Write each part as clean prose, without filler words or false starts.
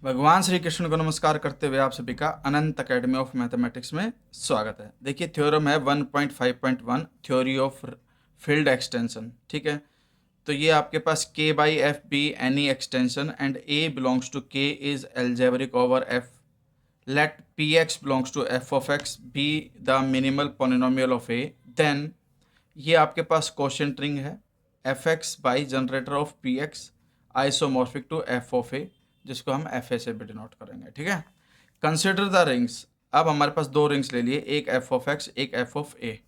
भगवान श्री कृष्ण को नमस्कार करते हुए आप सभी का अनंत अकेडमी ऑफ मैथमेटिक्स में स्वागत है। देखिए थ्योरम है 1.5.1 थ्योरी ऑफ फील्ड एक्सटेंशन। ठीक है, तो ये आपके पास k by F be any extension and a belongs to k is algebraic over f। Let px belongs to f of x be the minimal polynomial of a। Then ये आपके पास quotient ring है F X by generator of P X isomorphic to F of A, जिसको हम F A से भी denote करेंगे। ठीक है, कंसिडर द रिंग्स। अब हमारे पास दो रिंग्स ले लिए, एक एफ ऑफ एक्स एक F of A.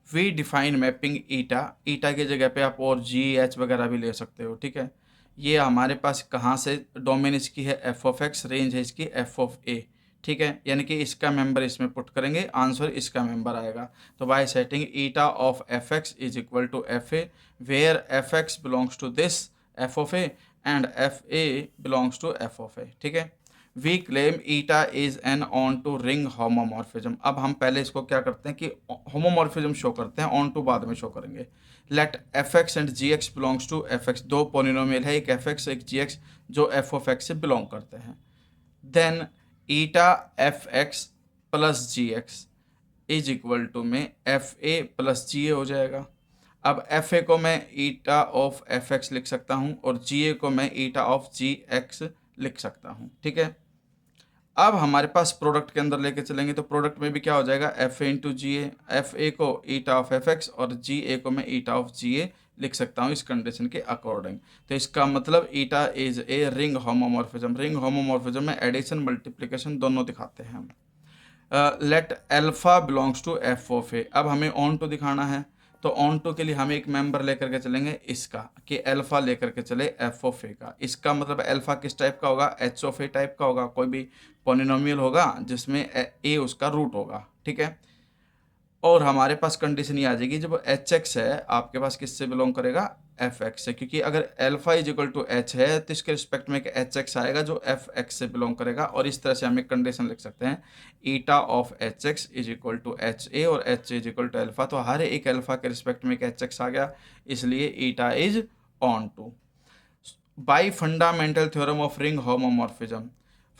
We define mapping eta, eta की जगह पे आप और जी एच वगैरह भी ले सकते हो। ठीक है, ये हमारे पास कहाँ से डोमेन इसकी है एफ ऑफ एक्स, रेंज है इसकी एफ ऑफ ए। ठीक है, यानी कि इसका मेंबर इसमें पुट करेंगे, आंसर इसका मेंबर आएगा। तो by setting eta of F X is equal to F A, where F X belongs to this F of A and F A belongs to F of A. ठीक है, we claim eta is an onto ring homomorphism. अब हम पहले इसको क्या करते हैं कि होमोमॉर्फिज्म शो करते हैं, ऑन टू बाद में शो करेंगे। Let F X and G X belongs to F X, दो पोलिनोमियल है, एक एफ एक्स एक जी एक्स जो एफ ऑफ एक्स से बिलोंग करते हैं। Then eta F X plus G X is equal to में F A plus G A हो जाएगा। अब एफ ए को मैं ईटा ऑफ एफ एक्स लिख सकता हूँ और जी ए को मैं ईटा ऑफ जी एक्स लिख सकता हूँ। ठीक है, अब हमारे पास प्रोडक्ट के अंदर लेके चलेंगे तो प्रोडक्ट में भी क्या हो जाएगा F A into G A, F A को ईटा ऑफ एफ एक्स और जी ए को मैं ईटा ऑफ जी ए लिख सकता हूँ इस कंडीशन के अकॉर्डिंग। तो इसका मतलब eta is a ring homomorphism. Ring homomorphism में एडिशन मल्टीप्लिकेशन दोनों दिखाते हैं हम। Let alpha belongs to F of A. अब हमें ऑन टू दिखाना है, तो ऑन टू के लिए हम एक मेंबर लेकर के चलेंगे इसका कि एल्फा लेकर के चले एफ ऑफ ए का। इसका मतलब एल्फा किस टाइप का होगा, एच ऑफ ए टाइप का होगा, कोई भी पॉलिनोमियल होगा जिसमें ए उसका रूट होगा। ठीक है, और हमारे पास कंडीशन ये आ जाएगी जब एच एक्स है आपके पास किससे बिलोंग करेगा, एफ एक्स से, क्योंकि अगर alpha is equal to H है तो इसके रिस्पेक्ट में एक एच एक्स आएगा जो एफ एक्स से बिलोंग करेगा। और इस तरह से हम एक कंडीशन लिख सकते हैं eta of H X is equal to H A और H is equal to alpha. तो हर एक एल्फा के रिस्पेक्ट में एक एच एक्स आ गया, इसलिए eta is onto. By fundamental theorem of ring homomorphism,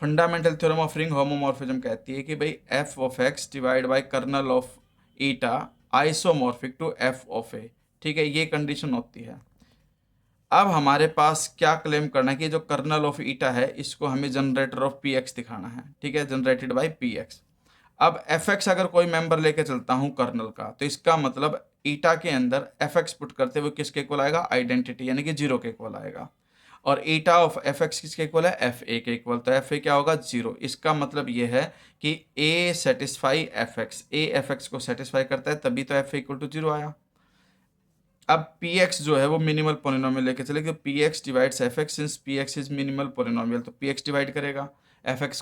fundamental theorem of ring homomorphism कहती है कि भाई F of X divide by kernel of eta isomorphic to F of A. ठीक है, ये कंडीशन होती है। अब हमारे पास क्या क्लेम करना है कि जो कर्नल ऑफ ईटा है इसको हमें जनरेटर ऑफ पी एक्स दिखाना है। ठीक है, जनरेटेड बाई पी एक्स। अब एफ एक्स अगर कोई मेंबर लेके चलता हूँ कर्नल का, तो इसका मतलब ईटा के अंदर एफ एक्स पुट करते हुए किसके इक्वल आएगा, आइडेंटिटी यानी कि जीरो के इक्वल आएगा। और ईटा ऑफ एफ एक्स किसके इक्वल है, एफ ए के इक्वल। तो एफ ए क्या होगा, जीरो। इसका मतलब ये है कि A satisfy F X, A F X को सेटिस्फाई करता है, तभी तो F A equal to zero आया। अब पी एक्स जो है वो मिनिमल पोलिनोमियल लेके चले, P X divides F X, since P X is minimal polynomial तो पी एक्स डिवाइड करेगा एफ एक्स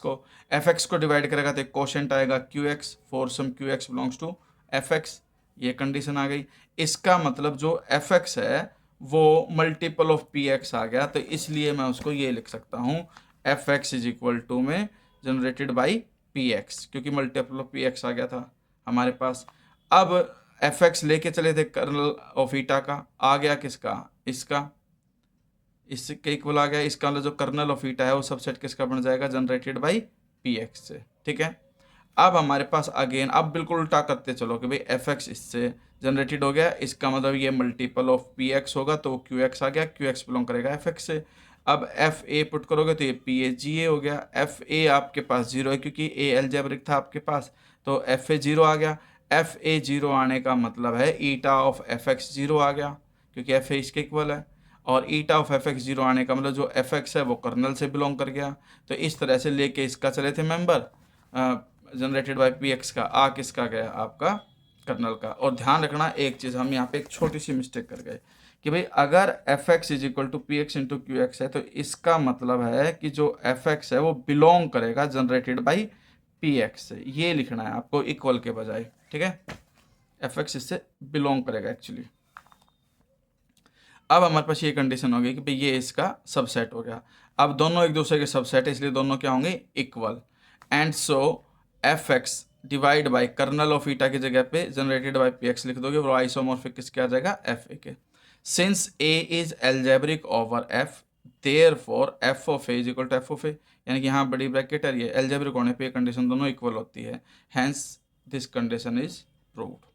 को डिवाइड करेगा तो एक क्वोशिएंट आएगा Q X, for some Q X belongs to F X. ये कंडीशन आ गई। इसका मतलब जो एफ एक्स है वो मल्टीपल ऑफ पी एक्स आ गया, तो इसलिए मैं उसको ये लिख सकता हूँ F X is equal to में जनरेटेड बाई पी एक्स, क्योंकि मल्टीपल ऑफ पी एक्स आ गया था हमारे पास। अब एफ एक्स लेके चले थे कर्नल ऑफ ईटा का, आ गया किसका, इसका, इसके इक्वल आ गया। इसका मतलब जो कर्नल ऑफ ईटा है वो सबसेट किसका बन जाएगा, जनरेटेड बाई पी एक्स से। ठीक है, अब हमारे पास अगेन अब बिल्कुल उल्टा करते चलो कि भाई एफ एक्स इससे जनरेटेड हो गया, इसका मतलब ये मल्टीपल ऑफ पी एक्स होगा तो क्यू एक्स आ गया, क्यू एक्स बिलोंग करेगा एफ एक्स से। अब एफ ए पुट करोगे तो ये पी ए जी ए हो गया। एफ ए आपके पास जीरो है क्योंकि ए एल्जेब्रिक था आपके पास, तो एफ ए जीरो आ गया। एफ ए जीरो आने का मतलब है eta of F X zero आ गया क्योंकि एफ ए इसके इक्वल है। और eta of F X zero आने का मतलब जो एफ एक्स है वो कर्नल से बिलोंग कर गया। तो इस तरह से लेके इसका चले थे member generated by P x का, आ किसका गया, आपका कर्नल का। और ध्यान रखना एक चीज़, हम यहाँ पे एक छोटी सी मिस्टेक कर गए कि भाई अगर F X is equal to P X into Q X है तो इसका मतलब है कि जो एफ एक्स है वो बिलोंग करेगा जनरेटेड बाई पी एक्स से, ये लिखना है आपको इक्वल के बजाय। ठीक है, एफ एक्स इससे बिलोंग करेगा एक्चुअली। अब हमारे पास ये कंडीशन हो गई कि भाई ये इसका सबसेट हो गया। अब दोनों एक दूसरे के सबसेट है इसलिए दोनों क्या होंगे, equal. And so F X divide by kernel of eta की जगह पे जनरेटेड बाई पी एक्स लिख दोगे, वो आइसोमॉर्फिक किसके आ जाएगा, एफ ए के। Since A is algebraic over F, therefore F of A is equal to F of A. यानी कि यहाँ बड़ी ब्रैकेट है, ये एल्जेब्रिक होने पे ये कंडीशन दोनों इक्वल होती है, hence this condition is proved.